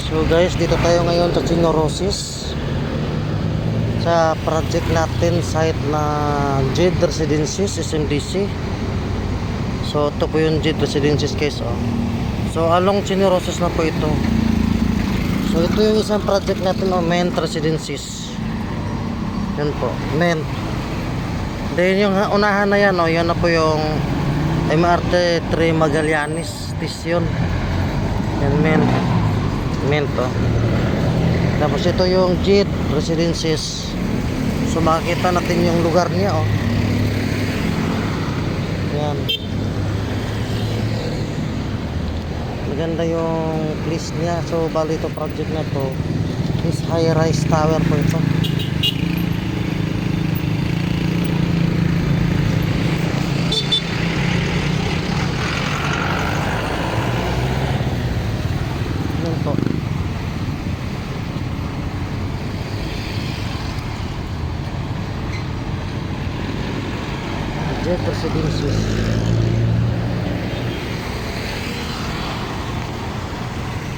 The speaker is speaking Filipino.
So guys, dito tayo ngayon sa Chinorosis sa project natin, site na JED Residences SMDC. So ito po yung JED Residences guys, oh. So along Chinorosis na po ito. So ito yung isang project natin, oh, Ment Residences. Yan po, Ment. Then yung unahan na yan, oh, yan na po yung MRT 3 Magallanes Station. Yan, Ment, oh. Tapos ito yung JED Residences. So makikita natin yung lugar niya, oh. Yan. Maganda yung place niya. So bali ito project na to is high-rise tower po ito. Yan po. JED Residences.